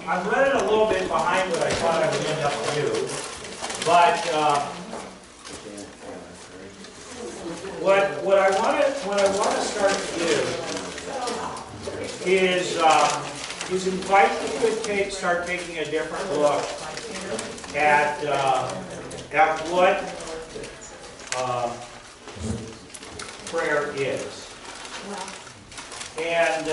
I'm running a little bit behind what I thought I would end up to do, but what I want to start to do is invite you to start taking a different look at what prayer is. And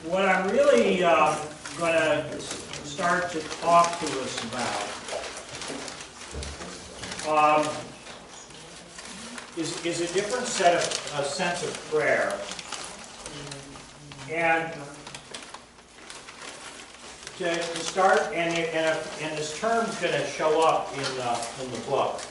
what I'm really going to start to talk to us about is a different sense of prayer. And to start, and this term's going to show up in the book.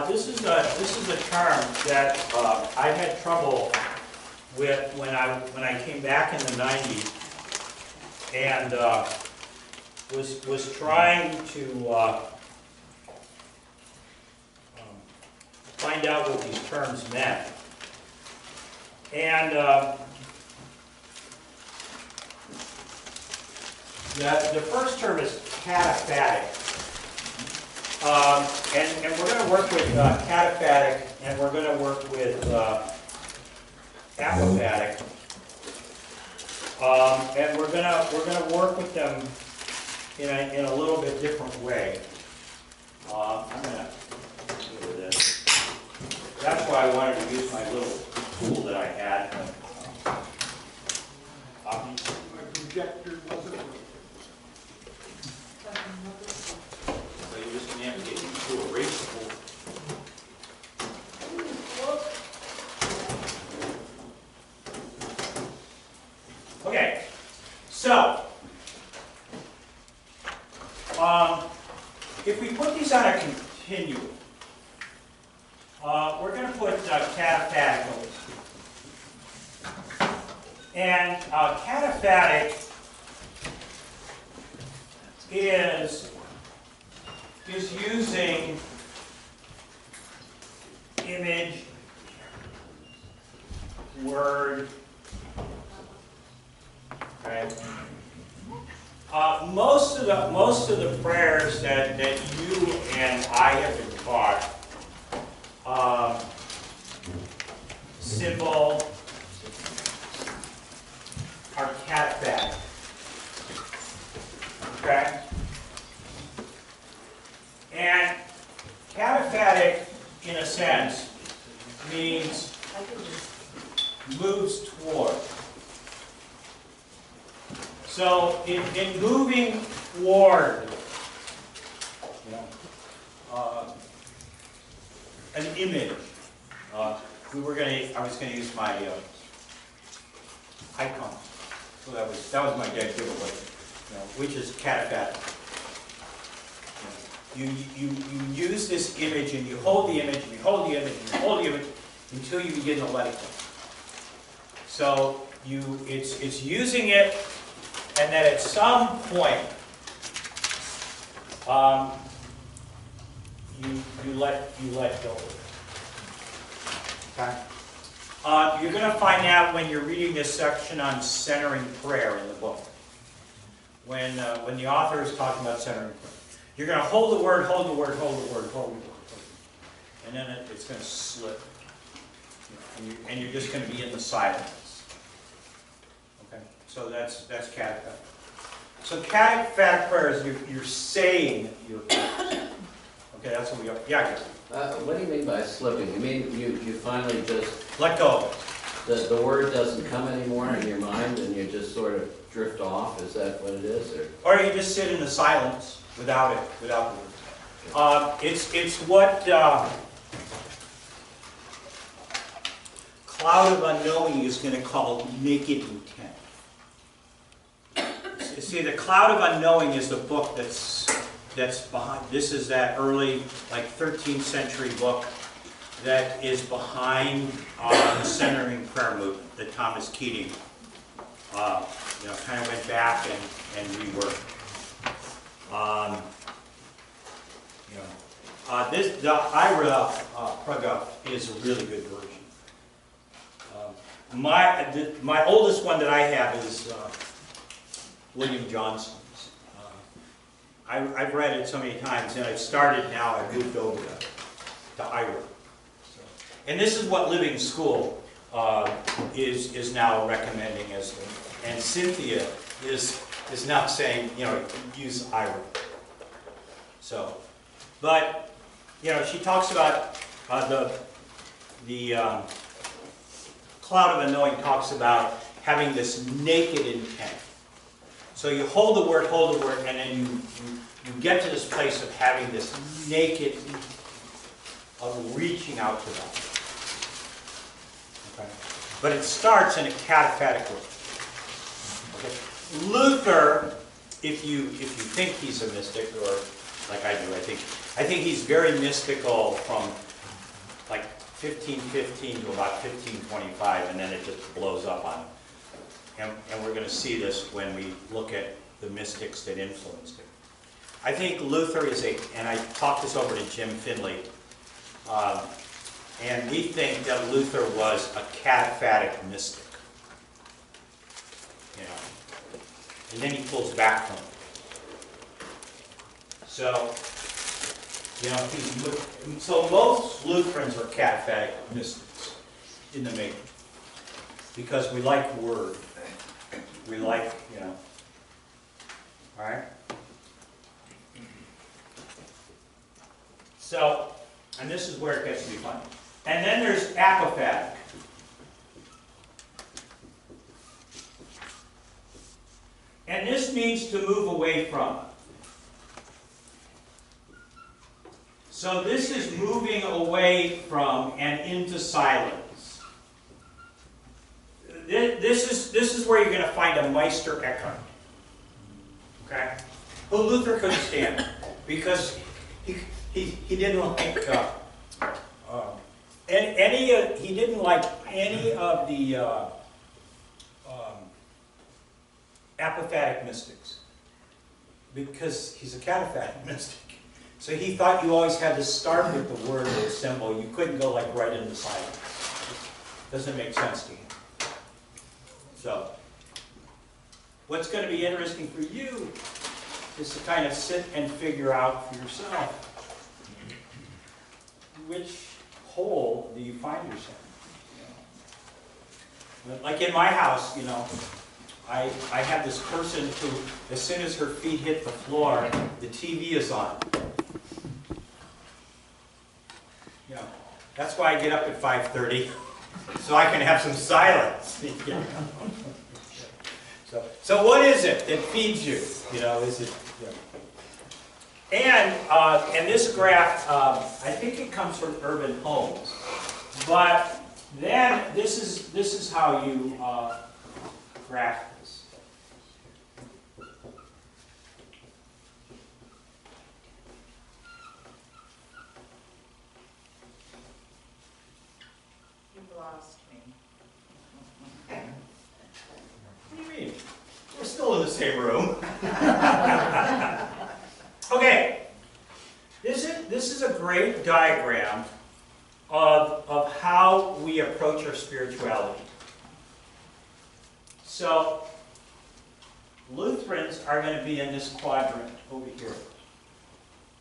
This is a term that I had trouble with when I came back in the 90s and was trying to find out what these terms meant. And the first term is cataphatic. And we're going to work with cataphatic, and we're going to work with apophatic, and we're going to work with them in a little bit different way. I'm going to do this. That's why I wanted to use my little tool that I had. My projector wasn't working. So you're just going to have to get used to erase the whole. Okay, so if we put these on a continuum, we're going to put cataphatic over. And cataphatic is using image, word, okay? Most of the prayers that you and I have been taught, symbol, are cataphatic. Okay? And cataphatic, in a sense, means moves toward. So in moving toward an image, I was going to use my icon. So that was my dead giveaway, which is cataphatic. You use this image and you hold the image and you hold the image and you hold the image until you begin to let it go. So it's using it, and then at some point you let go of it. Okay. You're going to find out when you're reading this section on centering prayer in the book. When the author is talking about centering prayer. You're going to hold the word, hold the word, hold the word, hold the word. And then it's going to slip. And you're just going to be in the silence. Okay? So that's cataphatic. So cataphatic prayer is you're saying your prayers. Okay, that's what we are. Yeah, what do you mean by slipping? You mean you finally just let go. The word doesn't come anymore in your mind and you just sort of drift off? Is that what it is? Or you just sit in the silence without it, without the word. It's what Cloud of Unknowing is going to call naked intent. See, the Cloud of Unknowing is the book that's behind. This is that early, like 13th century book that is behind the centering prayer movement that Thomas Keating, kind of went back and reworked. You know, the Ira Prugoff is a really good version. My oldest one that I have is William Johnson's. I've read it so many times, and I've started now. I've moved over to Ira. So, and this is what Living School is now recommending as, and Cynthia is now saying, you know, use Ira. So, but you know, she talks about the Cloud of Anointing talks about having this naked intent. So you hold the word, and then you get to this place of having this naked, of reaching out to them. Okay? But it starts in a cataphatic way. Okay? Luther, if you think he's a mystic, or like I do, I think he's very mystical from like 1515 to about 1525, and then it just blows up on him. And we're going to see this when we look at the mystics that influenced him. I think Luther is and I talked this over to Jim Finley, and we think that Luther was a cataphatic mystic. You know, and then he pulls back from it. So, you know, so most Lutherans are cataphatic mystics in the making, because we like word. We like, you know, all right? So, and this is where it gets to be fun. And then there's apophatic. And this means to move away from. So this is moving away from and into silence. This is where you're going to find a Meister Eckhart, okay? Who Luther couldn't stand because he didn't like he didn't like any of the apophatic mystics, because he's a cataphatic mystic. So he thought you always had to start with the word or the symbol. You couldn't go like right into silence. Doesn't make sense to him. So, what's going to be interesting for you is to kind of sit and figure out for yourself, which hole do you find yourself in? You know? Like in my house, you know, I have this person who, as soon as her feet hit the floor, the TV is on. You know, that's why I get up at 5:30. So I can have some silence. So what is it that feeds you? You know, is it? You know. And this graph, I think it comes from Urban Homes, but then this is how you graph this. Lost me. What do you mean? We're still in the same room. Okay. This is a great diagram of how we approach our spirituality. So, Lutherans are going to be in this quadrant over here.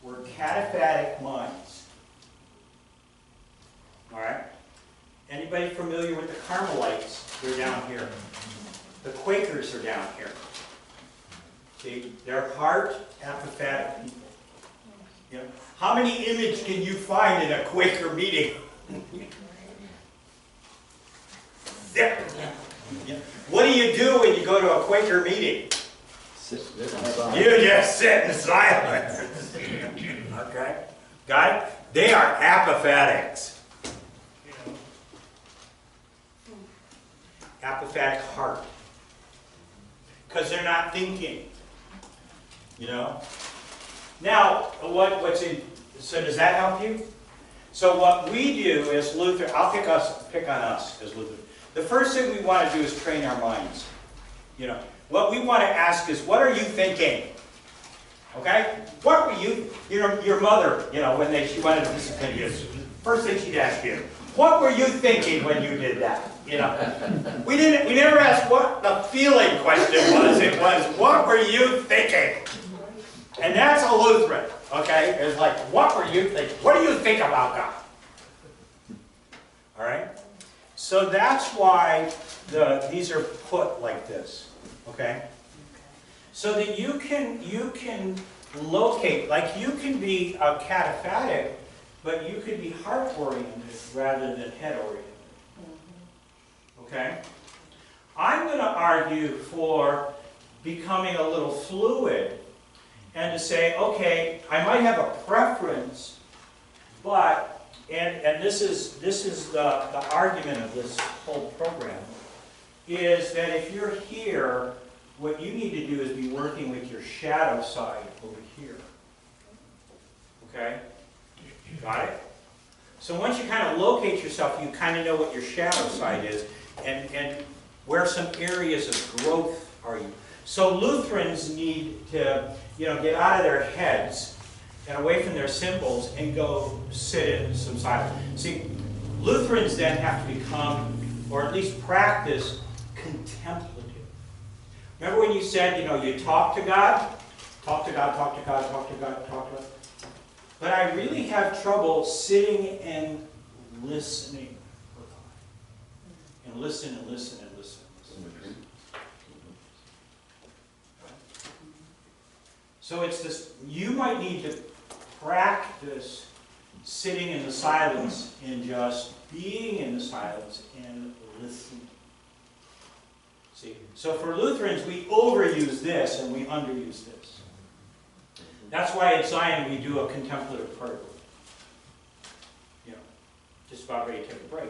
We're cataphatic minds. All right? Anybody familiar with the Carmelites? They're down here. The Quakers are down here. See, they're heart apophatic people. You know, how many images can you find in a Quaker meeting? Yeah. What do you do when you go to a Quaker meeting? You just sit in silence. Okay? Got it? They are apophatics. Apophatic heart. Because they're not thinking. You know? Now, what's in, so does that help you? So what we do as Luther, I'll pick on us as Luther. The first thing we want to do is train our minds. You know, what we want to ask is, what are you thinking? Okay? What were you, your mother, when she wanted to discipline you, first thing she'd ask you, what were you thinking when you did that? We never asked what the feeling question was. It was, what were you thinking? And that's a Lutheran, okay? It's like, what were you thinking? What do you think about God? All right? So that's why these are put like this, okay? So that you can locate, like you can be a cataphatic, but you could be heart-oriented rather than head-oriented. Okay? I'm going to argue for becoming a little fluid and to say, okay, I might have a preference, but, and this is the argument of this whole program, is that if you're here, what you need to do is be working with your shadow side over here. Okay? Got it? So once you kind of locate yourself, you kind of know what your shadow side is and where some areas of growth are you. So Lutherans need to, get out of their heads and away from their symbols and go sit in some silence. See, Lutherans then have to become, or at least practice, contemplative. Remember when you said, you talk to God? Talk to God, talk to God, talk to God, talk to God. But I really have trouble sitting and listening for God. And listen and listen and listen and listen. So it's this, you might need to practice sitting in the silence and just being in the silence and listening. See? So for Lutherans, we overuse this and we underuse this. That's why at Zion we do a contemplative prayer. Just about ready to take a break.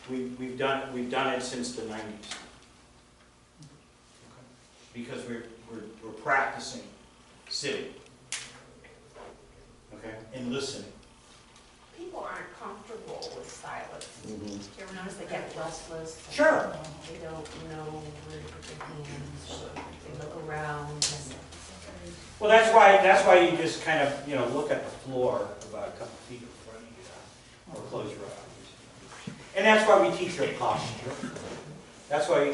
We've done it since the 90s. Because we're practicing sitting. Okay? And listening. People aren't comfortable with silence. Mm-hmm. Do you ever notice they get restless? Sure. They don't know where to put their hands. They look around. Well, that's why you just kind of, look at the floor about a couple feet in front of you, or close your eyes. And that's why we teach your posture. That's why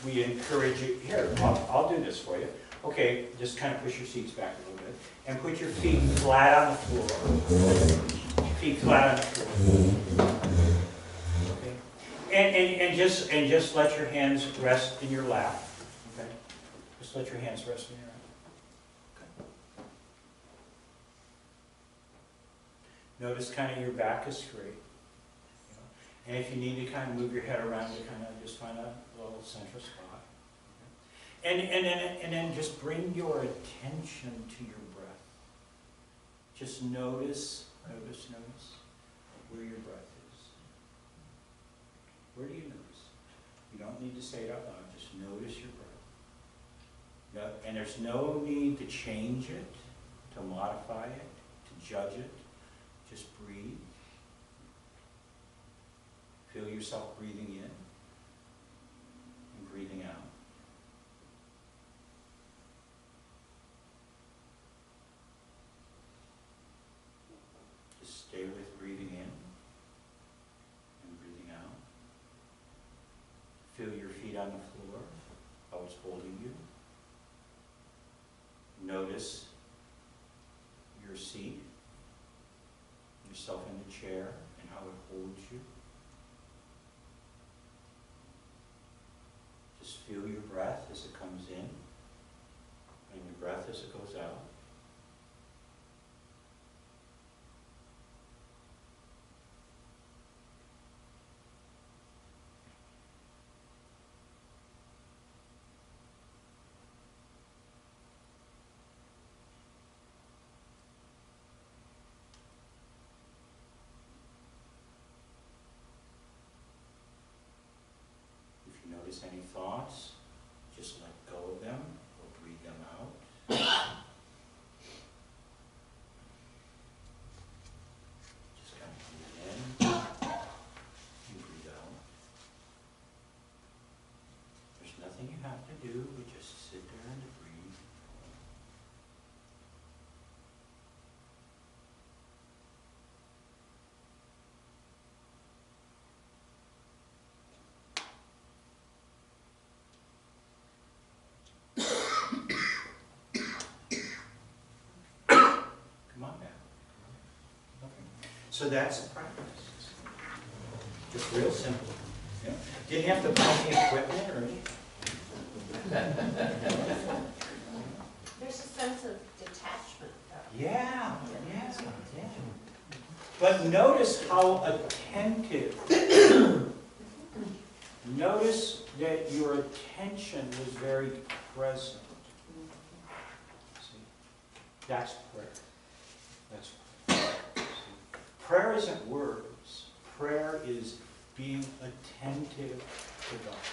we encourage you. Here, I'll do this for you. Okay, just kind of push your seats back a little bit, and put your feet flat on the floor. Feet flat on the floor. Okay, and just let your hands rest in your lap. Okay, just let your hands rest in your lap. Notice kind of your back is straight. And if you need to kind of move your head around, you kind of just find a little central spot. And then just bring your attention to your breath. Just notice where your breath is. Where do you notice? You don't need to say it out loud, just notice your breath. And there's no need to change it, to modify it, to judge it. Just breathe. Feel yourself breathing in and breathing out. Just stay with breathing in and breathing out. Feel your feet on the floor, how it's holding you. Notice your seat, yourself in the chair, and how it holds you. Just feel your breath as it comes in, and your breath as it goes out. If you notice any thoughts, So that's the practice. Just real simple. You know? Didn't have to buy any equipment or anything. There's a sense of detachment, though. Yeah, yeah, yeah. But notice how attentive, notice that your attention was very present. See, that's prayer. That's prayer. See, prayer isn't words. Prayer is being attentive to God.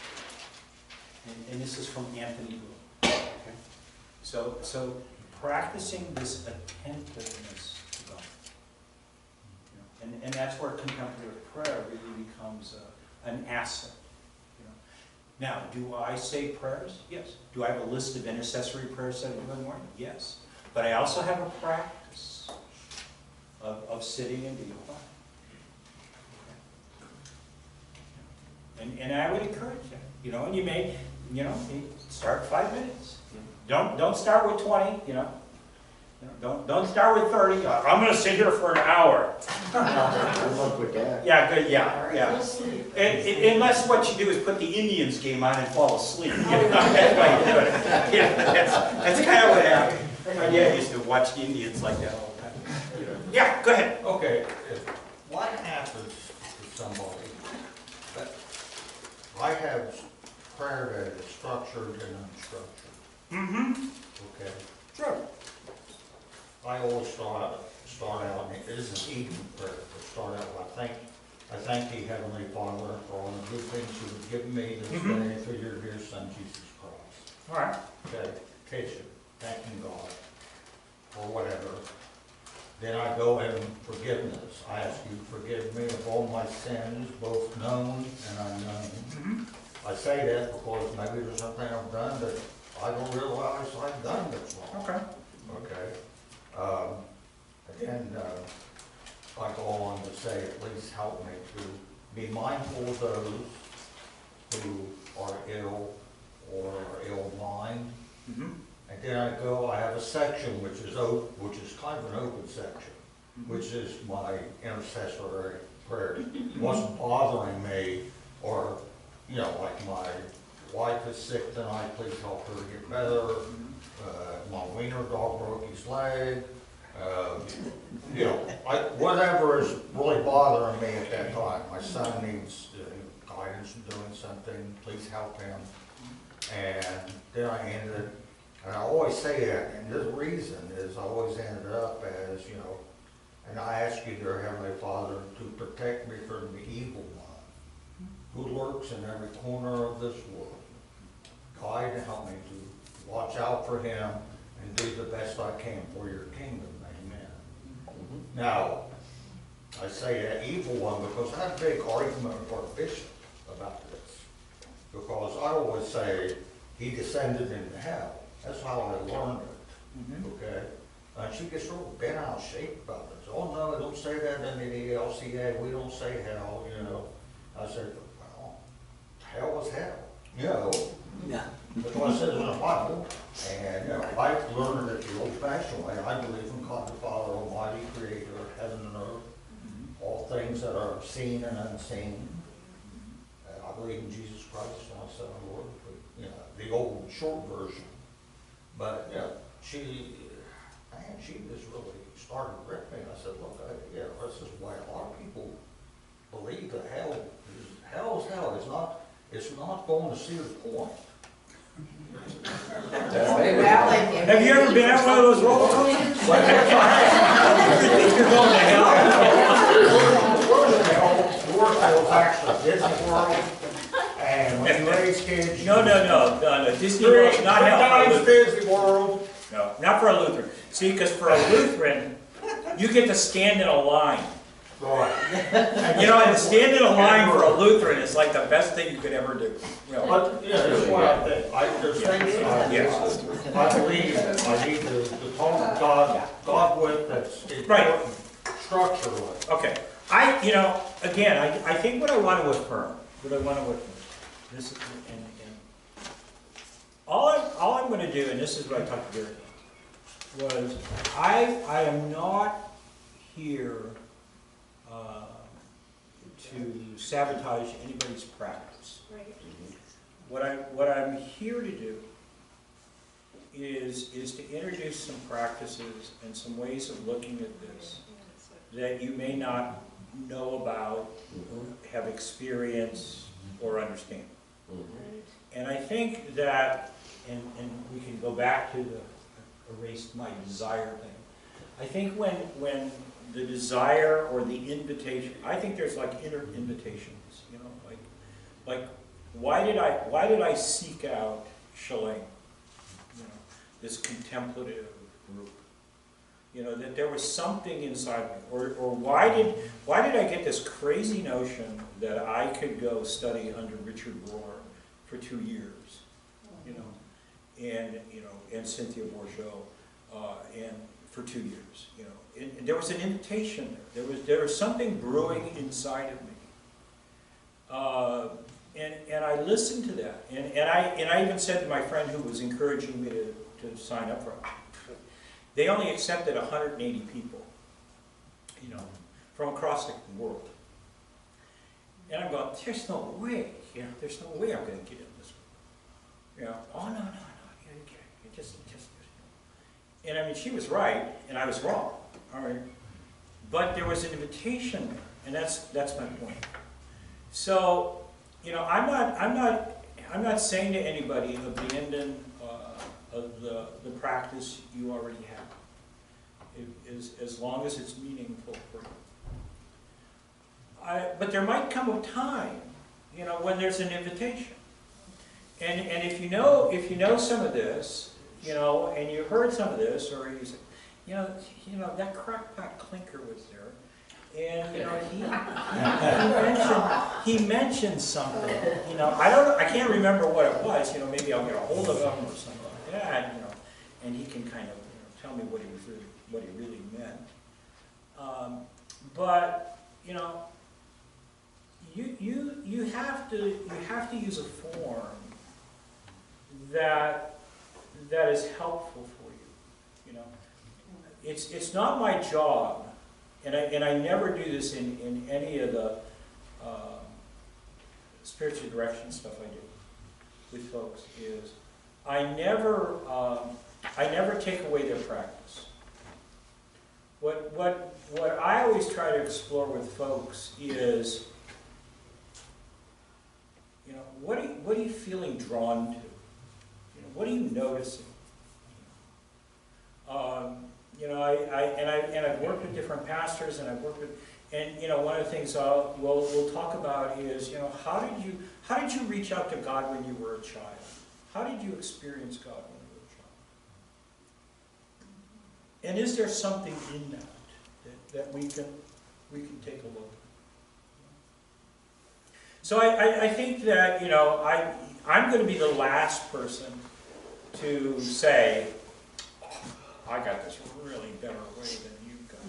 And this is from Anthony Bloom. Okay? So practicing this attentiveness to God. You know, and that's where contemplative prayer really becomes an asset. You know. Now, do I say prayers? Yes. Do I have a list of intercessory prayers that I do in the morning? Yes. But I also have a practice of sitting and being quiet. And I would encourage that. You know, and you may, you know, start 5 minutes. Don't start with 20, you know. Don't start with 30. I'm going to sit here for an hour. Good luck with that. Yeah, good, yeah. Unless what you do is put the Indians game on and fall asleep. You know, that's why you do it. You know, that's kind of what happened. My dad used to watch the Indians like that all the time. You know. Yeah, go ahead. Okay, what happens to somebody that I have prayer that is structured and unstructured? Mm-hmm. Okay. Sure. I always start out, and it isn't evening prayer, but start out, I thank thee, Heavenly Father, for all the good things you have given me this day through your dear Son, Jesus Christ. All right. Okay, kitchen, thanking God, or whatever. Then I go in forgiveness. I ask you to forgive me of all my sins, both known and unknown. Mm-hmm. I say that because maybe there's something I've done that I don't realize I've done that's wrong. Okay. Okay. Again, I go on to say, please help me to be mindful of those who are ill or are ill-mind. Mm-hmm. And then I have a section which is kind of an open section, which is my intercessory prayer. It wasn't bothering me, or, you know, like my wife is sick tonight, please help her to get better. My wiener dog broke his leg. You know, whatever is really bothering me at that time. My son needs guidance in doing something, please help him. And then I ended, and I always say that, and the reason is I always ended up as, you know, and I ask you, dear Heavenly Father, to protect me from the evil one who lurks in every corner of this world. Guide and help me to watch out for him and do the best I can for your kingdom. Amen. Now, I say that evil one because I had a big argument with our bishop about this. Because I always say he descended into hell. That's how I learned it. Okay? And she gets real bent out of shape about this. Oh no, don't say that in the LCA. We don't say hell, you know. I said, well, hell is hell. You know. Yeah. That's what it says in the Bible. And you know, I learned it the old-fashioned way. I believe in God the Father Almighty, Creator of heaven and earth, all things that are seen and unseen. And I believe in Jesus Christ, my Son and Lord. You know, the old short version. But you know, she just really started to rip me. I said, look, this is why a lot of people believe that hell is hell. It's not going to see the point. Have you ever been at one of those roller coasters? You're going to hell? The worst was actually Disney World. And when you raise kids. No. Disney World, not hell. Disney World. No, not for a Lutheran. See, because for a Lutheran, you get to stand in a line. Right. You know, and stand in a line for a Lutheran is like the best thing you could ever do. You know. But, yeah, that's what I think. There's things that I believe I need to talk to God with that's Right. structurally. Okay. I think what I want to affirm, this is, and all I'm going to do, and this is what I talked to Gary, was I am not here to sabotage anybody's practice. Right. What I'm here to do is to introduce some practices and some ways of looking at this that you may not know about, have experienced, or understand. And I think that, and we can go back to the erased my desire thing. I think when the desire or the invitation, I think there's like inner invitations, you know, like why did I seek out Shalem, you know, this contemplative group, you know, that there was something inside me, or why did I get this crazy notion that I could go study under Richard Rohr for 2 years, you know, and Cynthia Bourgeault, and for 2 years, you know. And there was an invitation there. There was something brewing inside of me. And I listened to that. And I even said to my friend who was encouraging me to sign up for it, they only accepted 180 people, you know, from across the world. And I'm going, there's no way, you know, there's no way I'm going to get in this one. You know, oh, no, you can't. It just. And I mean, she was right, and I was wrong. All right, but there was an invitation there, and that's my point. So, you know, I'm not saying to anybody abandon the practice you already have, as long as it's meaningful for you. But there might come a time, you know, when there's an invitation, and if you know some of this, you know, and you heard some of this, or you say, you know, that crackpot Clinker was there, and you know, he mentioned something. You know, I can't remember what it was. You know, maybe I'll get a hold of him or something like that. You know, and he can kind of, you know, tell me what he really meant. But you know, you have to use a form that is helpful for you. You know, it's not my job, and I never do this in any of the spiritual direction stuff I do with folks. Is I never take away their practice. What I always try to explore with folks is, you know, what are you feeling drawn to? What are you noticing? You know, I've worked with different pastors, and I've worked with, and you know, one of the things we'll talk about is, you know, how did you reach out to God when you were a child? How did you experience God when you were a child? And is there something in that we can take a look at? So I think that, you know, I'm going to be the last person to say, oh, I got this really better way than you got,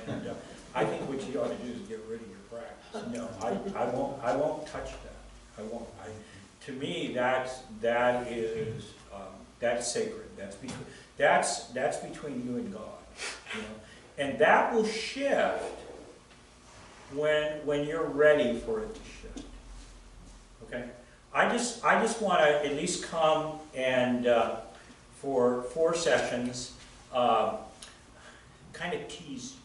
and I think what you ought to do is get rid of your practice. No, I won't touch that. I won't. To me, that's sacred. That's between you and God. You know, and that will shift when you're ready for it to shift. Okay. I just want to at least come and for 4 sessions, kind of tease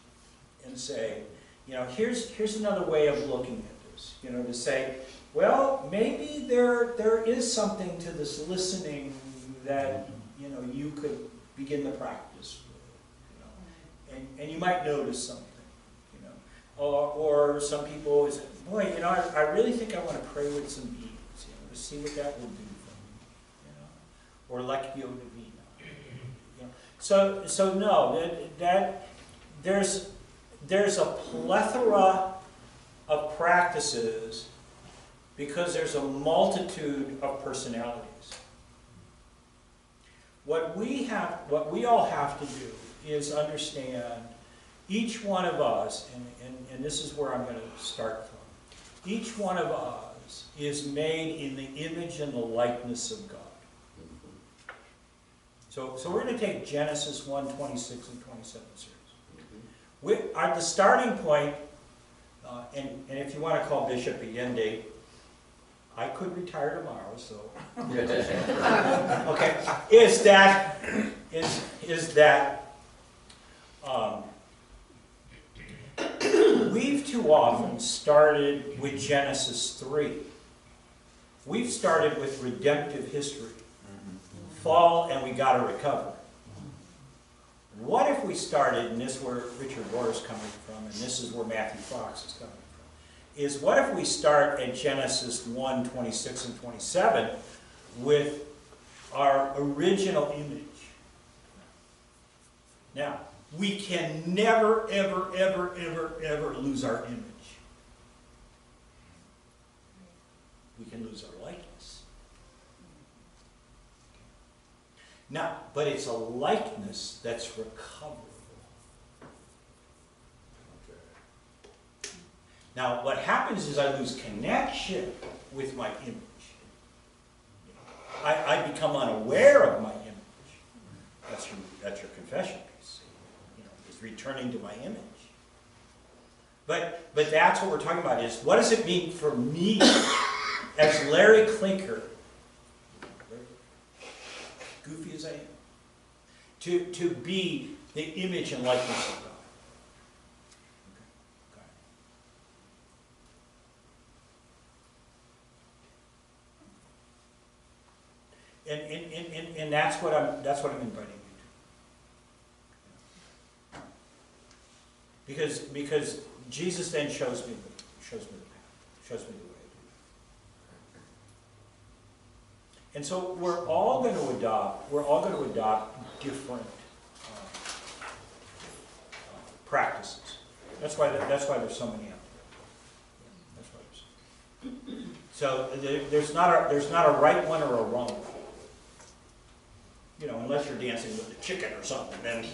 and say, you know, here's another way of looking at this. You know, to say, well, maybe there is something to this listening that, you know, you could begin the practice with, you know, and you might notice something, you know, or some people say, boy, you know, I really think I want to pray with some beads, you know, to see what that will do for me, you know, or like Yoda Vina, you know. So no, that there's a plethora of practices because there's a multitude of personalities. What we all have to do is understand each one of us, and this is where I'm going to start from. Each one of us is made in the image and the likeness of God. So we're going to take Genesis 1, 26 and 27 series. At the starting point, and if you want to call Bishop Allende, I could retire tomorrow, so. Okay, is that, we've too often started with Genesis 3. We've started with redemptive history. Fall and we got to recover. What if we started, and this is where Richard Rohr is coming from, and this is where Matthew Fox is coming from, is what if we start at Genesis 1, 26 and 27 with our original image? Now, we can never, ever, ever, ever, ever lose our image. We can lose our likeness. Now, but it's a likeness that's recoverable. Now, what happens is I lose connection with my image. I become unaware of my image. That's your confession piece. Is returning to my image. But that's what we're talking about is, what does it mean for me as Larry Klinker, goofy as I am, to be the image and likeness of God? And that's what I'm inviting you to. Because Jesus then shows me the path, shows me the way to do it. And so we're all going to adopt different practices. That's why there's so many out there. That's why there's. So there's not a right one or a wrong one. Unless you're dancing with a chicken or something, then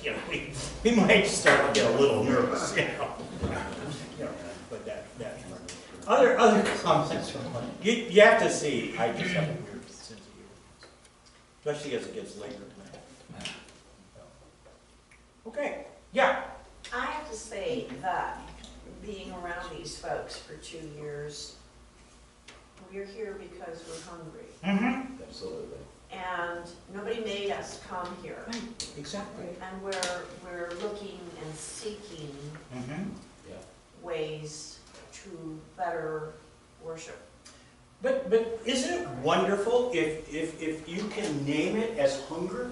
we might start to get a little nervous, But that other comments from you have to see. I just have a weird sense of humor, especially as it gets later tonight. Okay, yeah. I have to say that being around these folks for 2 years, we're here because we're hungry. Mm-hmm. Absolutely. And nobody made us come here. Exactly. And we're looking and seeking ways to better worship. But isn't it wonderful if you can name it as hunger?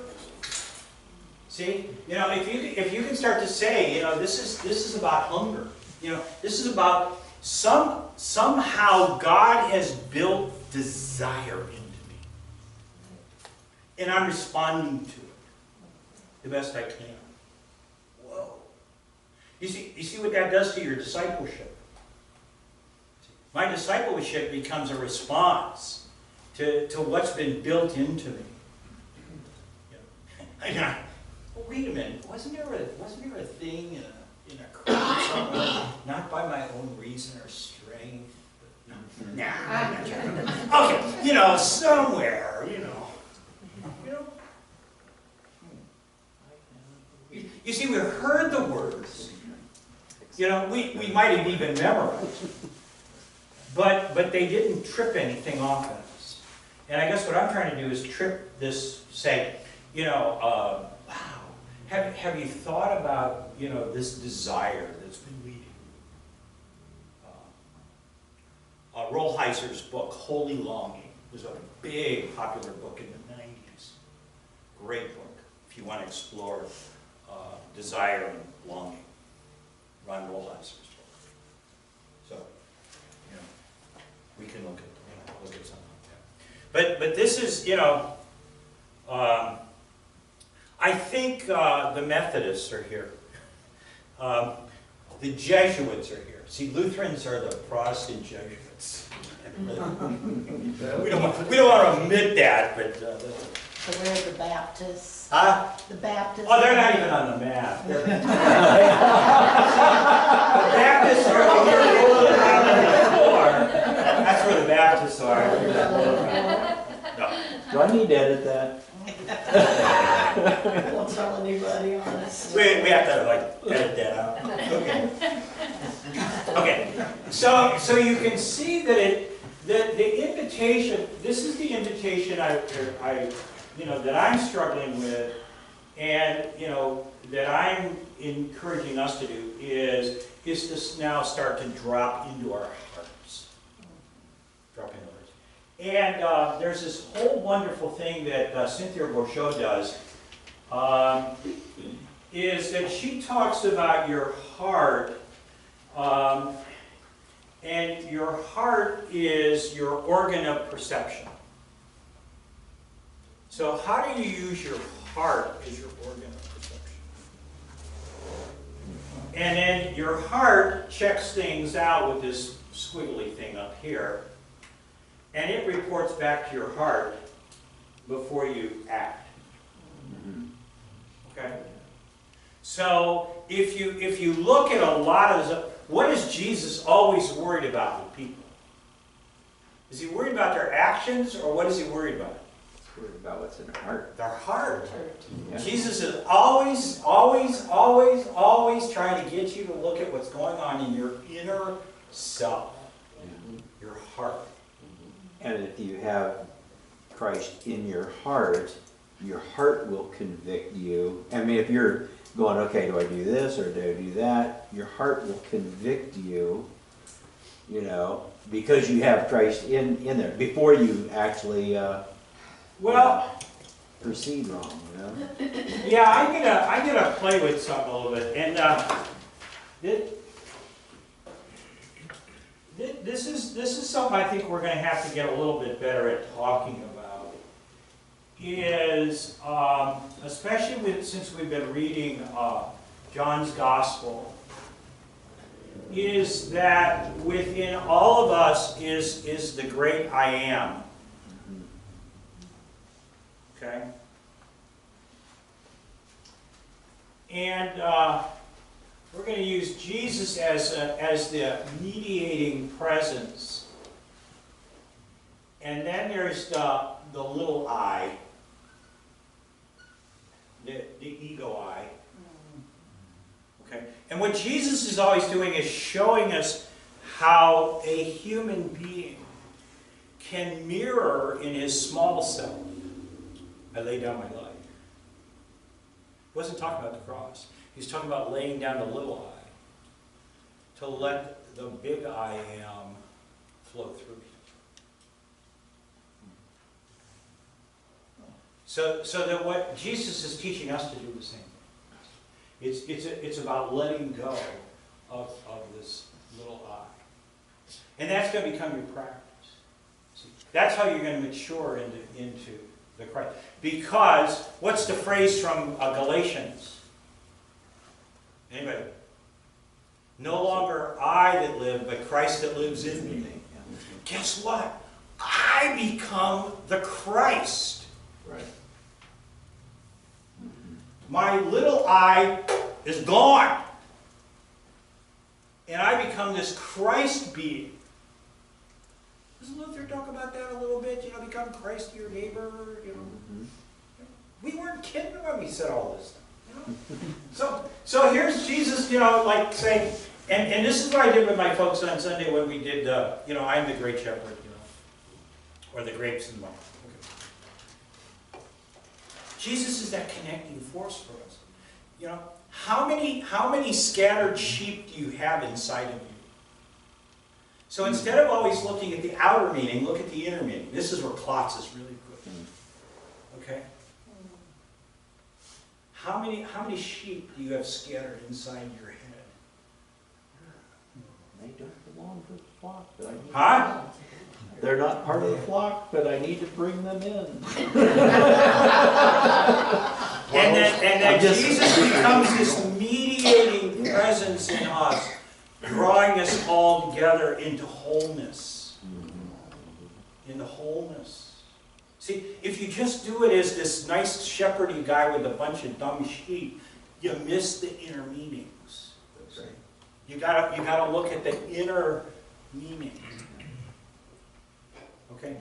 See, if you can start to say, this is about hunger. This is about somehow God has built desire into me, and I'm responding to it the best I can. Whoa! You see what that does to your discipleship. My discipleship becomes a response to what's been built into me. Well, wait a minute. Wasn't there a thing in a crowd somewhere? Not by my own reason or strength. Nah. Okay, somewhere. You see, we heard the words. We might have even memorized. But they didn't trip anything off of us. And I guess what I'm trying to do is trip this, say, wow, have you thought about, this desire that's been leading you? Rolheiser's book, Holy Longing, was a big popular book in the 90s. Great book, if you want to explore desire and longing. Ron Rolheiser's book. So, we can look at something like that. But this is, I think the Methodists are here. The Jesuits are here. See, Lutherans are the Protestant Jesuits. we don't want to admit that, but So we're the Baptists. the Baptists. oh, they're not even on the map. The Baptists are over around the floor. That's where the Baptists are. No. Do I need to edit that? Won't tell anybody, honestly. We have to edit that out. Okay. Okay, so you can see that the invitation, this is the invitation that I'm struggling with, and, that I'm encouraging us to do is to now start to drop into our hearts. Drop into our hearts. And there's this whole wonderful thing that Cynthia Bourgeot does, is that she talks about your heart, and your heart is your organ of perception. So how do you use your heart as your organ of perception? And then your heart checks things out with this squiggly thing up here, and it reports back to your heart before you act. Okay? So if you look at a lot of what is Jesus always worried about with people? Is he worried about their actions, or what is he worried about? He's worried about what's in their heart. Their heart. Yeah. Jesus is always, always, always, always trying to get you to look at what's going on in your inner self, your heart. And if you have Christ in your heart will convict you. I mean, if you're going, okay, do I do this or do I do that? Your heart will convict you, because you have Christ in there before you actually proceed wrong. Yeah, I'm gonna play with something a little bit, and this is something I think we're going to have to get a little bit better at talking about. Is especially since we've been reading John's Gospel, is that within all of us is the great I am. Okay? And we're going to use Jesus as the mediating presence. And then there's the little I, the ego I. Okay? And what Jesus is always doing is showing us how a human being can mirror in his small self. I lay down my life. He wasn't talking about the cross. He's talking about laying down the little I to let the big I am flow through you. So that what Jesus is teaching us to do the same thing. It's about letting go of this little I. And that's going to become your practice. See, that's how you're going to mature into the Christ. Because, what's the phrase from Galatians? Anybody? No longer I that live, but Christ that lives in me. Guess what? I become the Christ. Right. My little I is gone. And I become this Christ being. Doesn't Luther talk about that a little bit? Become Christ to your neighbor, We weren't kidding when we said all this stuff. So here's Jesus, like saying, and this is what I did with my folks on Sunday when we did, I'm the great shepherd, or the grapes and wine. Okay. Jesus is that connecting force for us. How many scattered sheep do you have inside of you? So instead of always looking at the outer meaning, look at the inner meaning. This is where Klotz is really good. Okay? How many sheep do you have scattered inside your head? They don't belong to the flock, but I need Huh? They're not part of the flock, but I need to bring them in. And then Jesus becomes this mediating presence in us, drawing us all together into wholeness. Into wholeness. See, if you just do it as this nice shepherdy guy with a bunch of dumb sheep, you miss the inner meanings. That's right. You gotta look at the inner meaning. Okay?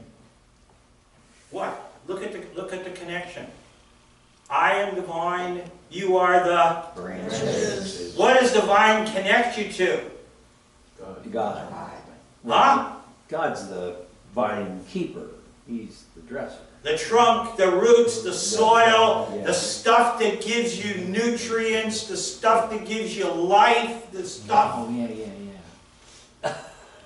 What? Look at the connection. I am the vine, you are the... Branches. What does the vine connect you to? God. God. Huh? God's the vine keeper. He's the dresser. The trunk, the roots, the soil, Yeah. the stuff that gives you nutrients, the stuff that gives you life, the stuff. Oh, yeah.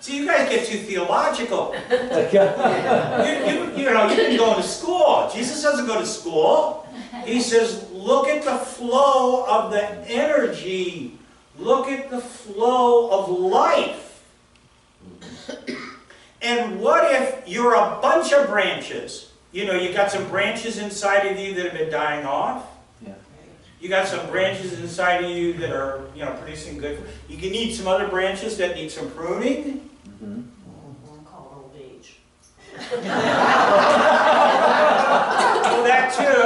See, you guys get too theological. Yeah. You know, you didn't go to school. Jesus doesn't go to school. He says, look at the flow of the energy. Look at the flow of life. And what if you're a bunch of branches? You know, you got some branches inside of you that have been dying off. Yeah. You got some branches inside of you that are, you know, producing good. You can need some other branches that need some pruning. Mhm. We'll call it old age. Oh, that too.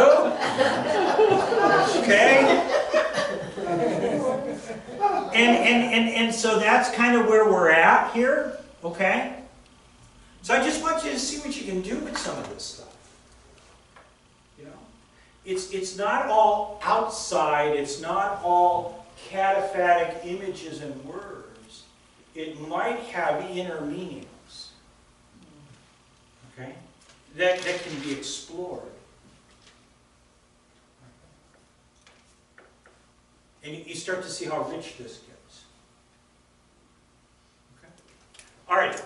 Okay. And so that's kind of where we're at here. Okay. So I just want you to see what you can do with some of this stuff. You know, it's not all outside. It's not all cataphatic images and words. It might have inner meanings. Okay, that can be explored. And you start to see how rich this gets. Okay. All right.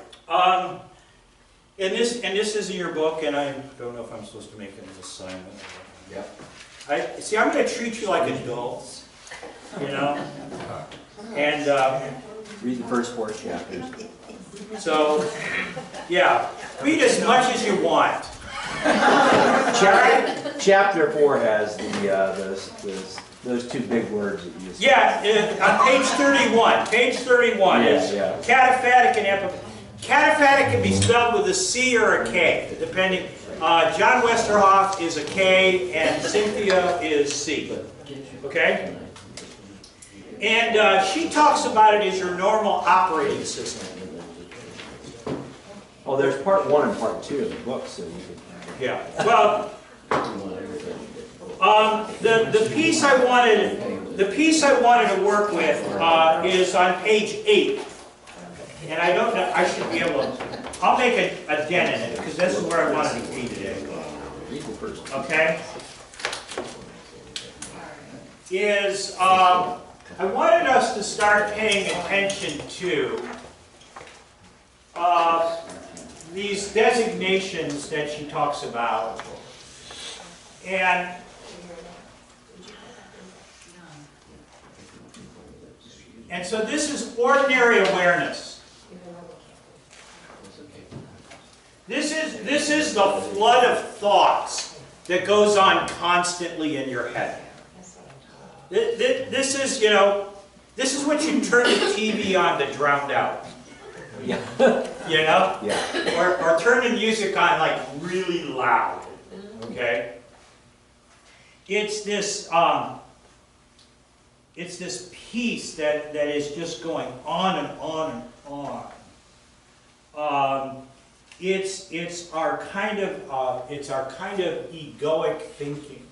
And this is in your book, and I don't know if I'm supposed to make an assignment. Yep. See, I'm going to treat you like adults, you know. And Read the first 4 chapters. so, yeah, read as much as you want. Chapter 4 has those 2 big words that you just. Yeah, on page 31. Page 31 is Yeah. cataphatic and epiphatic. Cataphatic can be spelled with a C or a K, depending. John Westerhoff is a K, and Cynthia is C. Okay? And she talks about it as your normal operating system. Oh, there's part 1 and part 2 of the book, so you can. Yeah. Well, the piece I wanted to work with is on page 8. And I don't know, I should be able to, I'll make a dent in it, because this is where I wanted to be today. Read the first one. Okay? Is, I wanted us to start paying attention to these designations that she talks about. And so this is ordinary awareness. This is the flood of thoughts that goes on constantly in your head. This is, you know, this is what you turn the TV on to drown out. Yeah. You know? Yeah. Or turn the music on like really loud. Okay? It's this piece that is just going on and on and on. It's our kind of egoic thinking.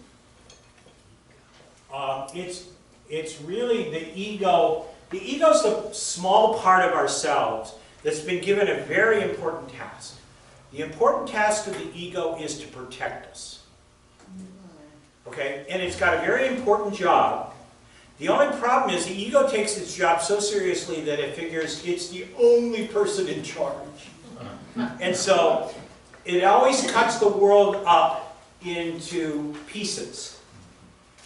It's really the ego. The ego's the small part of ourselves that's been given a very important task. The important task of the ego is to protect us. Okay? And it's got a very important job. The only problem is the ego takes its job so seriously that it figures it's the only person in charge. And so it always cuts the world up into pieces.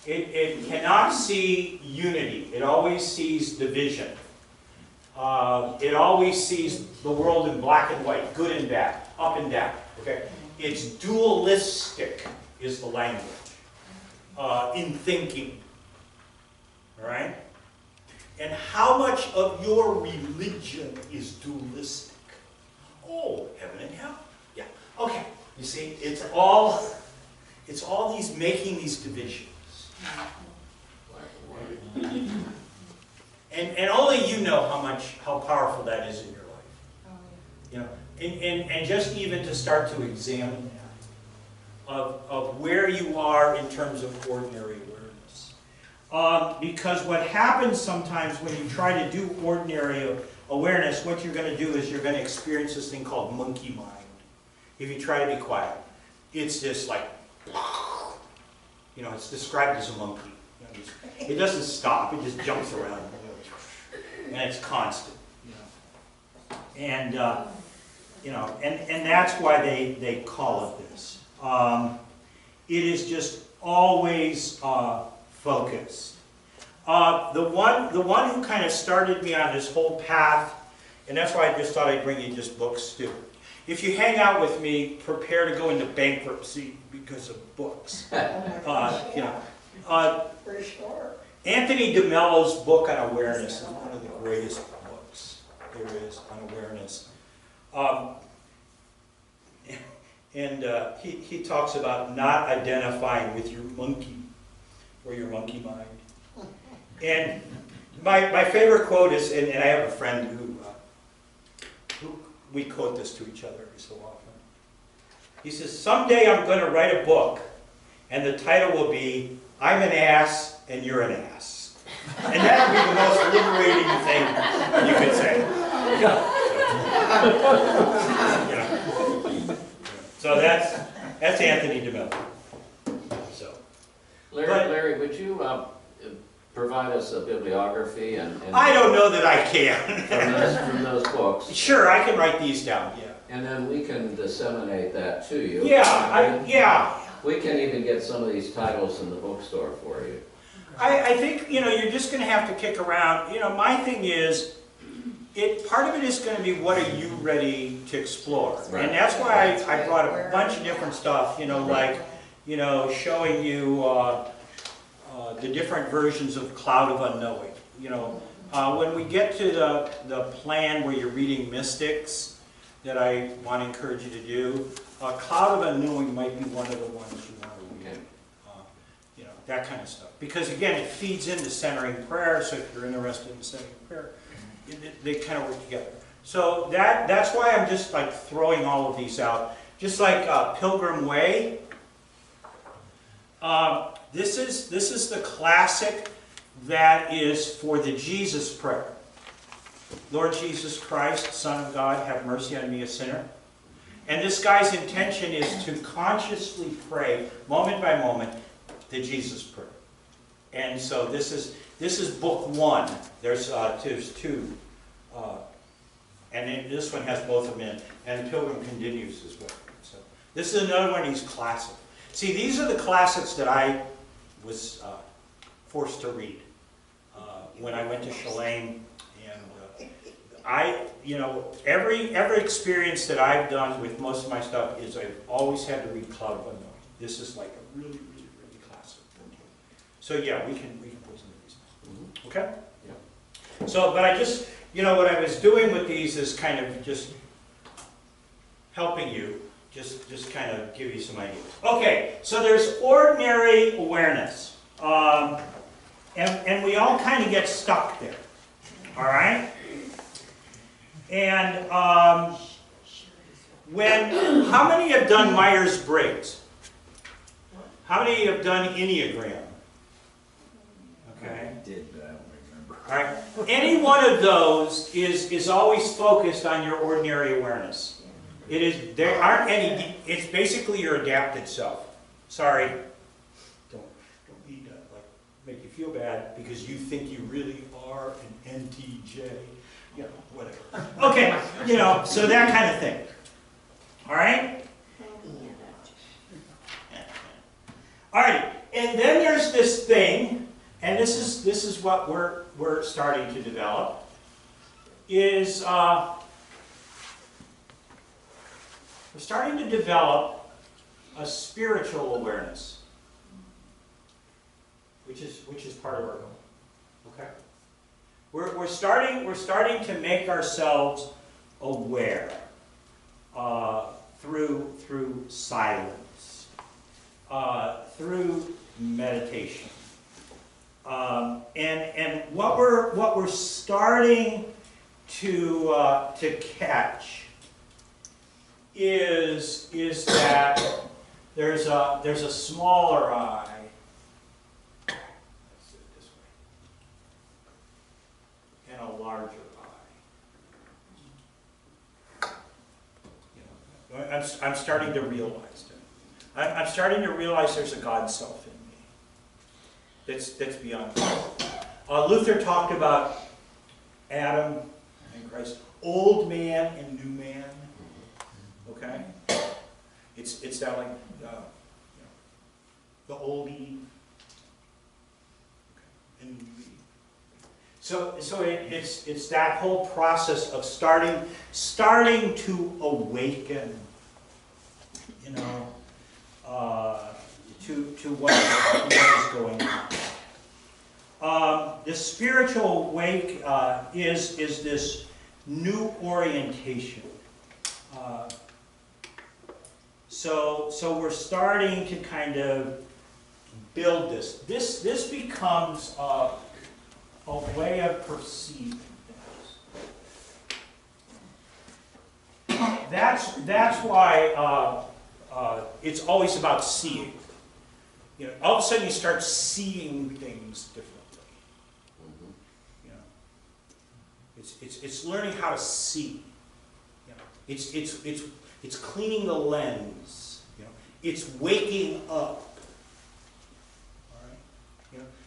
It cannot see unity. It always sees division. It always sees the world in black and white, good and bad, up and down. Okay? It's dualistic is the language in thinking. All right? And how much of your religion is dualistic? Oh, heaven and hell. Yeah. Okay. You see, it's all these making these divisions. And only you know how powerful that is in your life. You know, and just even to start to examine that of where you are in terms of ordinary awareness. Because what happens sometimes when you try to do ordinary awareness, what you're going to do is you're going to experience this thing called monkey mind. If you try to be quiet, it's just like, you know, it's described as a monkey. You know, it doesn't stop, it just jumps around. And it's constant. You know. And, you know, and that's why they call it this. It is just always focused. The one who kind of started me on this whole path, and that's why I just thought I'd bring you just books too. If you hang out with me, prepare to go into bankruptcy because of books. You know, For sure. Anthony DeMello's book on awareness is one of the greatest books there is on awareness. And he talks about not identifying with your monkey or your monkey mind. And my favorite quote is, and I have a friend who we quote this to each other every so often. He says, someday I'm going to write a book, and the title will be, I'm an ass and you're an ass. And that would be the most liberating thing you could say. You know. So that's Anthony DeMello. So, Larry, would you provide us a bibliography and I don't know that I can. from those books? Sure, I can write these down, yeah. And then we can disseminate that to you. Yeah. We can even get some of these titles in the bookstore for you. I think, you know, you're just going to have to kick around. You know, my thing is, part of it is going to be what are you ready to explore? Right. And that's why I brought a bunch of different stuff, you know, like, you know, showing you the different versions of Cloud of Unknowing. You know, when we get to the plan where you're reading mystics, that I want to encourage you to do, Cloud of Unknowing might be one of the ones you want to read. Okay. You know, that kind of stuff. Because again, it feeds into centering prayer, so if you're interested in centering prayer, they kind of work together. So that's why I'm just like throwing all of these out. Just like Pilgrim Way. This is the classic that is for the Jesus prayer. Lord Jesus Christ, Son of God, have mercy on me, a sinner. And this guy's intention is to consciously pray, moment by moment, the Jesus prayer. And so this is book one. There's two. And then this one has both of them in. And Pilgrim continues as well. So this is another one of these classic. See, these are the classics that I was forced to read when I went to Shalane. And you know, every experience that I've done with most of my stuff is I've always had to read Cloud of Unknowing. This is like a really, really, really classic. So yeah, we can put some of these. Okay? Yeah. So, but I just, you know, what I was doing with these is kind of just helping you, just kind of give you some ideas. Okay, so there's ordinary awareness. And we all kind of get stuck there. All right? And how many have done Myers-Briggs? How many have done Enneagram? Okay. I did, but I don't remember. All right. Any one of those is always focused on your ordinary awareness. It is. There aren't any. It's basically your adapted self. Sorry. Don't mean to like make you feel bad because you think you really are an NTJ. You know, whatever. Okay. You know, so that kind of thing. All right. All right. And then there's this thing. And this is what we're starting to develop, is we're starting to develop a spiritual awareness, which is part of our goal. Okay, we're starting to make ourselves aware through silence, through meditation. And what we're starting to catch is that there's a smaller eye. Let's do it this way. And a larger eye. I'm starting to realize it. I'm starting to realize there's a God self in me. That's beyond me. Luther talked about Adam and Christ, old man and new man. Okay, it's that like the old Eve and new Eve. So it's that whole process of starting to awaken, to what is going on. The spiritual wake is this new orientation. So we're starting to kind of build this. This becomes a way of perceiving things. That's why it's always about seeing. All of a sudden you start seeing things differently. It's learning how to see. It's cleaning the lens. It's waking up.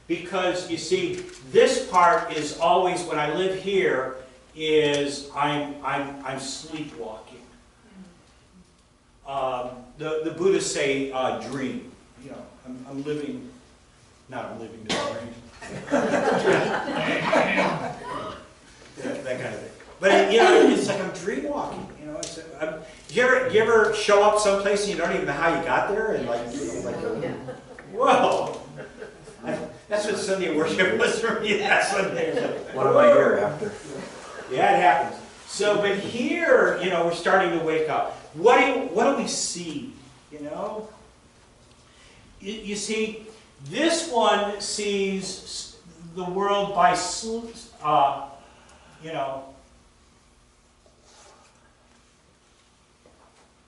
Because you see, this part is always, when I live here, is I'm sleepwalking. The Buddhists say dream. I'm living, not I'm living the dream. that kind of thing. But it's like I'm dream walking. You ever show up someplace and you don't even know how you got there, and whoa. That's what Sunday worship was for me that Sunday. What am I here after? Yeah, it happens. So, but here, we're starting to wake up. What do we see? You see, this one sees the world by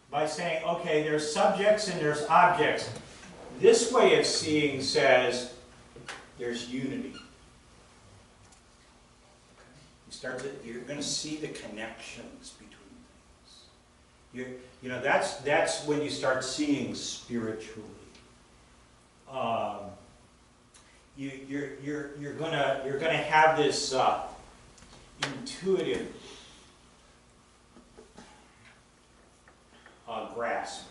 by saying, okay, there's subjects and there's objects. This way of seeing says there's unity. You're going to see the connections between things. That's when you start seeing spiritually. You're gonna have this intuitive grasp.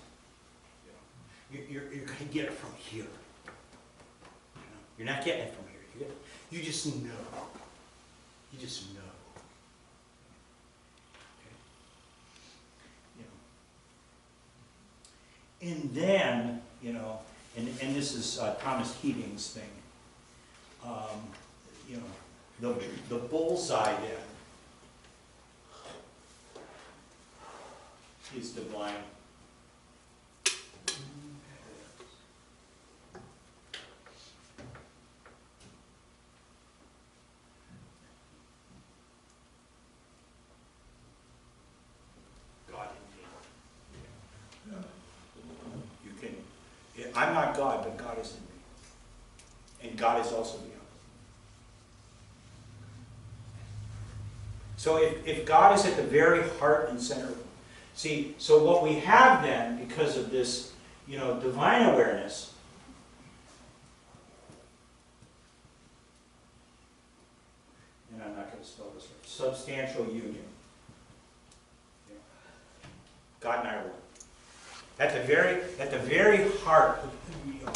You're going to get it from here. You're not getting it from here. You just know. You just know. Okay? And then, and this is Thomas Keating's thing. The bullseye then is divine. I'm not God, but God is in me. And God is also beyond. So if God is at the very heart and center of it, see, so what we have then, because of this, divine awareness, and I'm not going to spell this right, substantial union. God and I are one. At the very heart of who we are,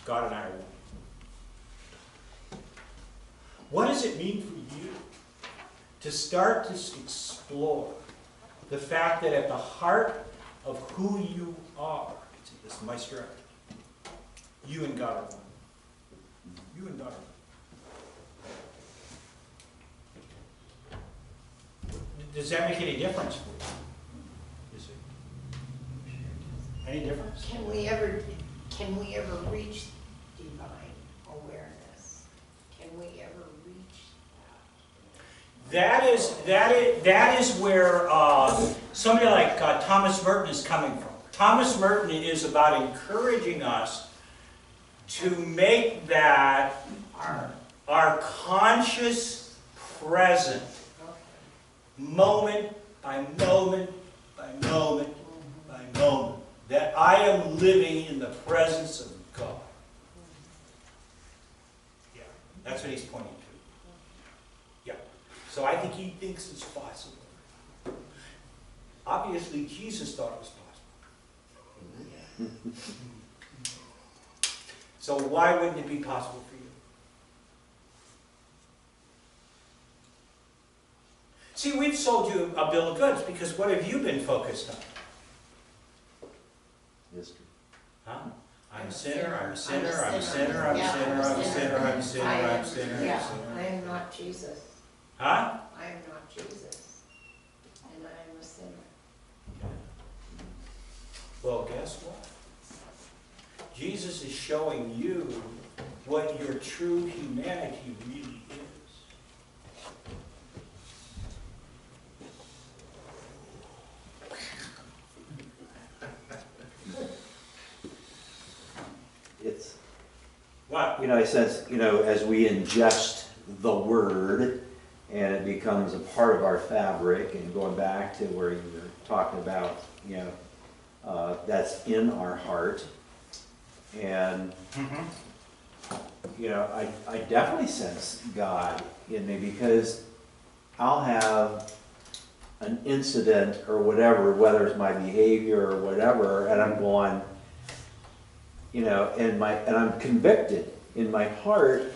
God and I are one. What does it mean for you to start to explore the fact that at the heart of who you are, this Meister, you and God are one. You and God are one. Does that make any difference for you? Any difference? Can we ever reach divine awareness? Can we ever reach that is where somebody like Thomas Merton is coming from. Thomas Merton is about encouraging us to make that our conscious present, moment by moment I know that I am living in the presence of God. Yeah, that's what he's pointing to. Yeah, so I think he thinks it's possible. Obviously, Jesus thought it was possible. So why wouldn't it be possible for you? See, we've sold you a bill of goods because what have you been focused on? History. Huh? I'm a sinner, I'm a sinner, I'm a sinner, I'm a sinner, I'm a sinner, I'm a sinner, I'm a sinner, I'm a Yeah, sinner. I am not Jesus. Huh? I am not Jesus. And I am a sinner. Well, guess what? Jesus is showing you what your true humanity really is. It's, What? I sense, as we ingest the word and it becomes a part of our fabric, and going back to where you were talking about, that's in our heart. And, I definitely sense God in me, because I'll have an incident or whatever, whether it's my behavior or whatever, and I'm going, and I'm convicted in my heart.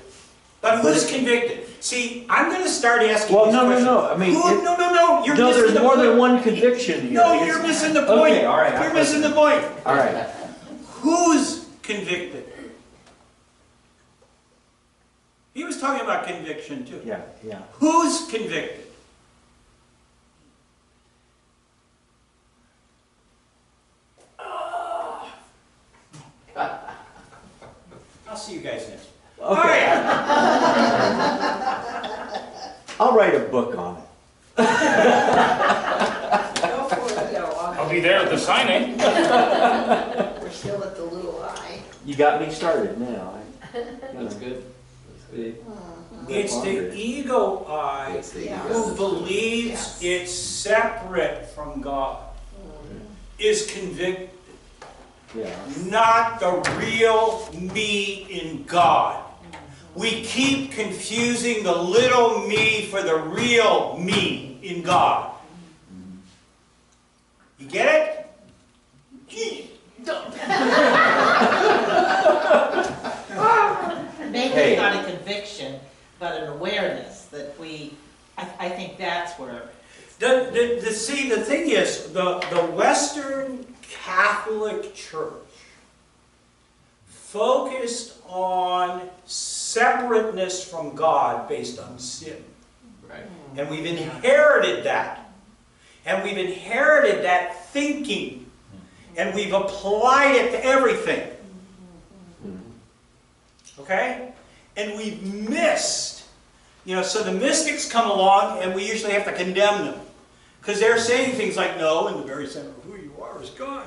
But who's convicted? See, I'm going to start asking Well, these no, questions. I mean, No, you're no, missing there's the more point. than one conviction here. No, It's- you're missing the point. Okay, all right. You're missing the point. All right. Who's convicted? He was talking about conviction too. Yeah. Who's convicted? I'll see you guys next week. All Okay. right. I'll write a book on it. Go for it, though. I'll be there at the signing. We're still at the little eye. You got me started now. That's good. That's good. It's the ego eye It's the Yeah. ego. who believes Yes. it's separate from God is convicted, Yeah. not the real me in God. We keep confusing the little me for the real me in God. You get it? Maybe Hey. not a conviction, but an awareness that I think that's where, See, the thing is, the Western Catholic Church focused on separateness from God based on sin. Right. And we've inherited that. And we've inherited that thinking. And we've applied it to everything. Okay? And we've missed. So the mystics come along and we usually have to condemn them. Because they're saying things like, no, in the very center of who you are is God.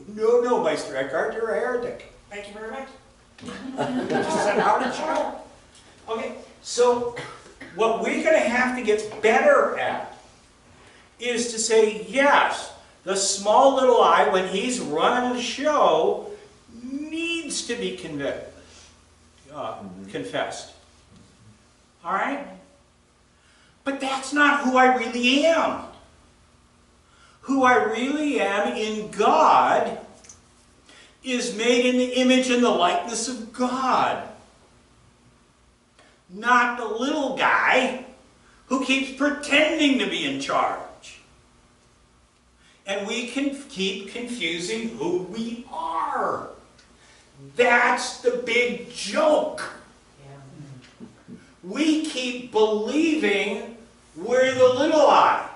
No, Meister Eckhart, you're a heretic. Thank you very much. Just sent out a child. Okay, so what we're going to have to get better at is to say, yes, the small little I, when he's running a show, needs to be confessed. All right? But that's not who I really am. Who I really am in God is made in the image and the likeness of God. Not the little guy who keeps pretending to be in charge. And we can keep confusing who we are. That's the big joke. We keep believing we're the little I.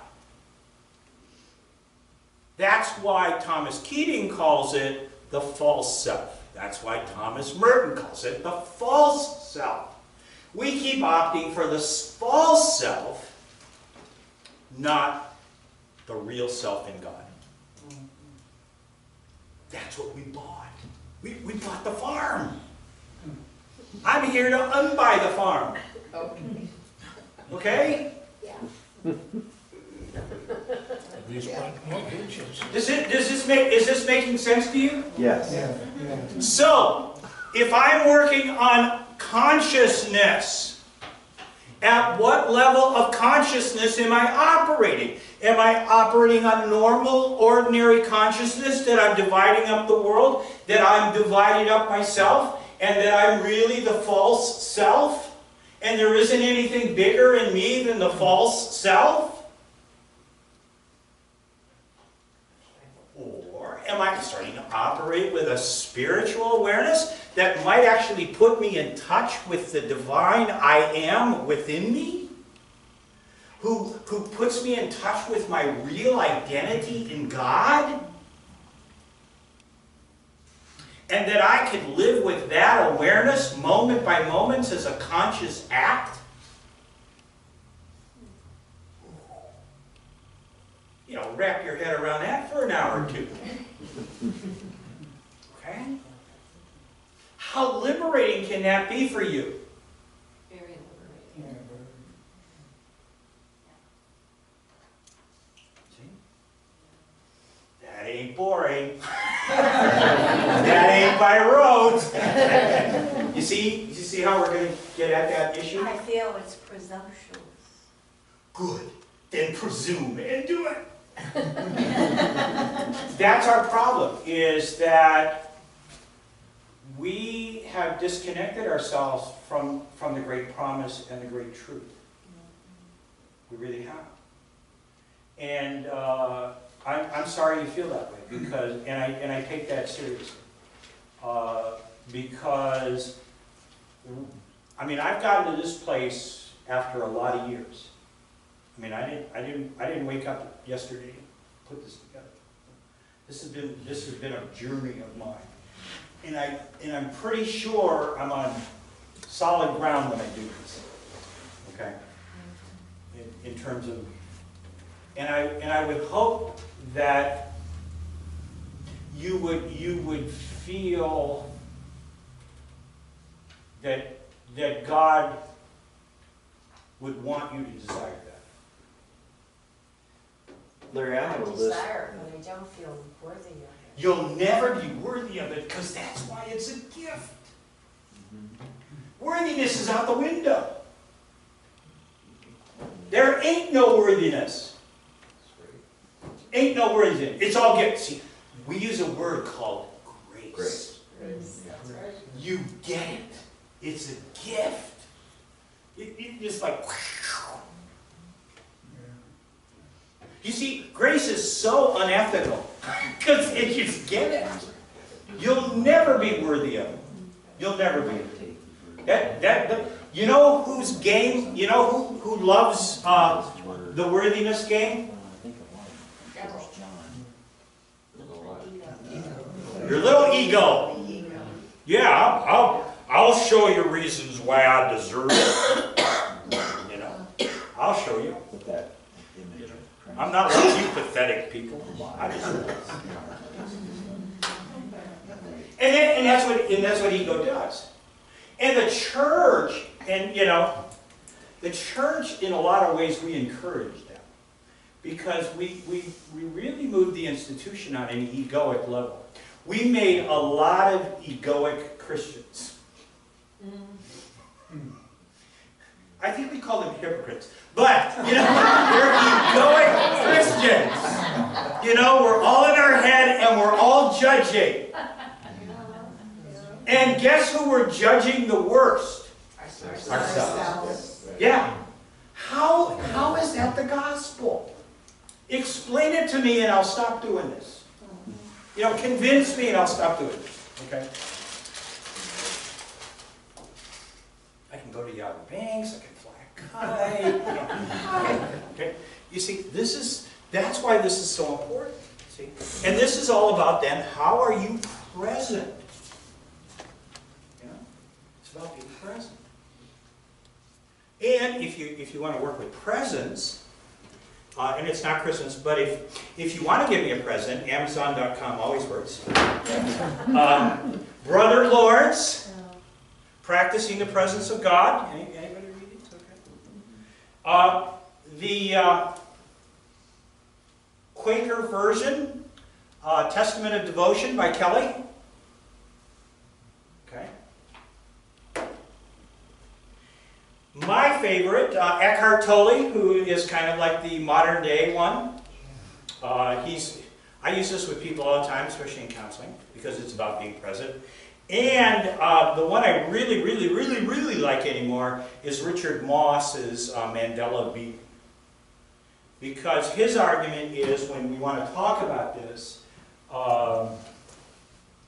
That's why Thomas Keating calls it the false self. That's why Thomas Merton calls it the false self. We keep opting for the false self, not the real self in God. That's what we bought. We bought the farm. I'm here to unbuy the farm. Okay. Okay? Yeah. These mortgages. Is this making sense to you? Yes. So, if I'm working on consciousness, at what level of consciousness am I operating? Am I operating on normal, ordinary consciousness, that I'm dividing up the world, that I'm dividing up myself, and that I'm really the false self, and there isn't anything bigger in me than the false self? Or am I starting to operate with a spiritual awareness that might actually put me in touch with the divine I am within me? Who puts me in touch with my real identity in God? And that I could live with that awareness moment by moment as a conscious act? You know, wrap your head around that for an hour or two. Okay? How liberating can that be for you? Very liberating. See? That ain't boring. That ain't by rote. You see how we're going to get at that issue? I feel it's presumptuous. Good. Then presume and do it. That's our problem, is that we have disconnected ourselves from the great promise and the great truth. We really have. And I'm sorry you feel that way, because, and I take that seriously. Because, I mean, I've gotten to this place after a lot of years. I mean, I didn't wake up yesterday and put this together. This has been a journey of mine, and I'm pretty sure I'm on solid ground when I do this. Okay. In terms of, and I would hope that you would feel that God would want you to desire that. Larry, I I have a list. desire, but I don't feel worthy of it. You'll never be worthy of it, because that's why it's a gift. Worthiness is out the window. There ain't no worthiness. Ain't no worthiness. It's all gift. See, we use a word called grace. That's right. You get it. It's a gift. It just like, you see, grace is so unethical, because it just get it. You'll never be worthy of it. You'll never be. You know whose game? You know who loves the worthiness game? Your little ego. Yeah, I'll show you reasons why I deserve it. You know, I'll show you. With that You image. know, I'm not like you pathetic people. I deserve it. And that's what ego does. And the church, and you know, the church in a lot of ways we encourage them, because we really moved the institution on an egoic level. We made a lot of egoic Christians. I think we call them hypocrites. But, you know, they're egoic Christians. You know, we're all in our head and we're all judging. And guess who we're judging the worst? Ourselves. Yeah. How is that the gospel? Explain it to me and I'll stop doing this. You know, convince me and I'll stop doing this. Okay? I can go to the Outer Banks, I can fly a kite. You know. Okay? You see, that's why this is so important. See? And this is all about then, how are you present? You know? It's about being present. And if you want to work with presence, and it's not Christmas, but if you want to give me a present, Amazon.com always works. Brother Lawrence, Practicing the Presence of God. Anybody read it? Okay. Quaker version, Testament of Devotion by Kelly. Okay. My favorite, Eckhart Tolle, who is kind of like the modern day one. I use this with people all the time, especially in counseling, because it's about being present. And the one I really, really, really, really like anymore is Richard Moss's Mandela Being. Because his argument is, when we want to talk about this, I'll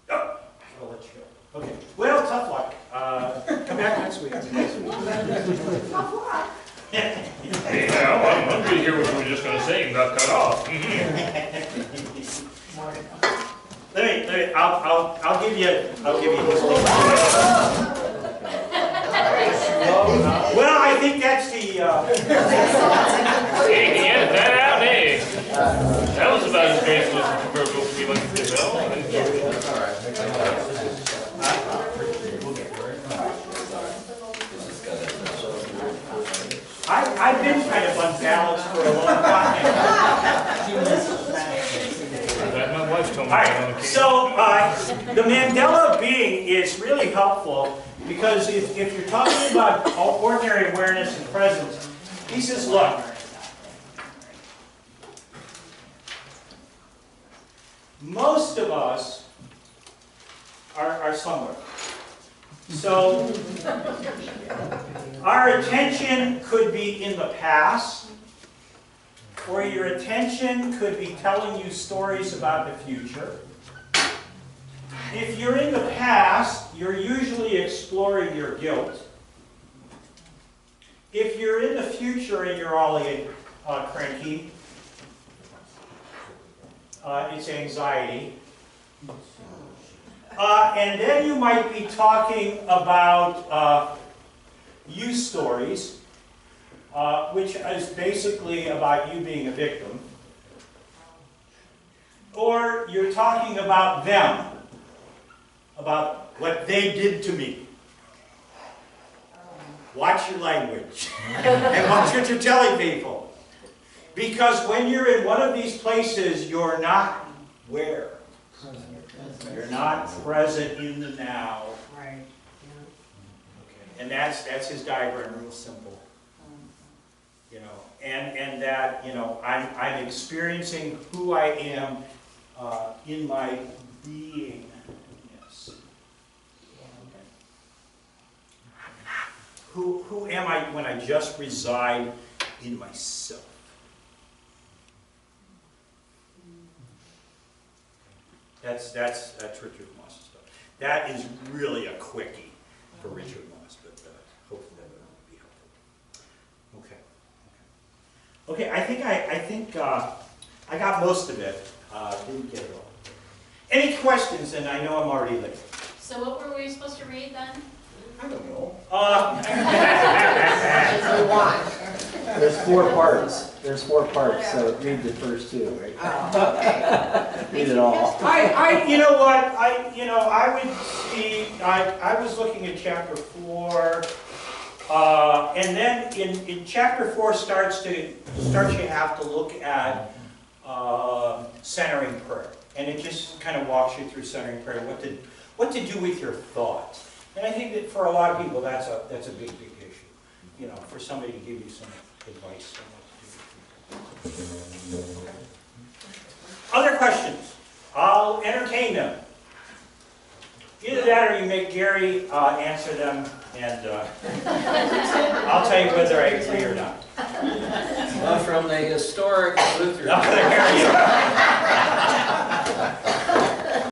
let you go. Okay. Well, tough luck. Come back next week. Hey, now, I'm good to hear what you were just gonna say and got cut off. I'll give you his name. Well, I think that's the, Hey, he had that out, hey. That was about as graceful as a proverbial to be like this, That's all right. I've been kind of unbalanced for a long time. That my wife told me All that on right, the so the Mandela Being is really helpful because if you're talking about ordinary awareness and presence, he says, look, most of us are somewhere. So our attention could be in the past, or your attention could be telling you stories about the future. If you're in the past, you're usually exploring your guilt. If you're in the future and you're all cranky, it's anxiety. And then you might be talking about you stories, which is basically about you being a victim. Or you're talking about them, about what they did to me. Watch your language and watch what you're telling people. Because when you're in one of these places, you're not where? You're not present in the now. Right. And that's his diagram, real simple. You know, and that, you know, I'm experiencing who I am in my beingness. Who am I when I just reside in myself? That's Richard Moss's stuff. That is really a quickie for Richard Moss, but hopefully that will be helpful. Okay. Okay, I think I got most of it. Didn't get it all. Any questions? And I know I'm already late. So what were we supposed to read then? I don't know. There's 4 parts. There's 4 parts, so read the first 2, right? Read it all. You know what? I was looking at chapter 4, and then in chapter 4 starts you have to look at centering prayer, and it just kind of walks you through centering prayer, what to do with your thoughts. And I think that for a lot of people that's a big issue. You know, for somebody to give you some advice on what to do. Okay. Other questions? I'll entertain them. Either that or you make Gary answer them, and I'll tell you whether I agree or not. Well, from the historic Lutheran. There you go.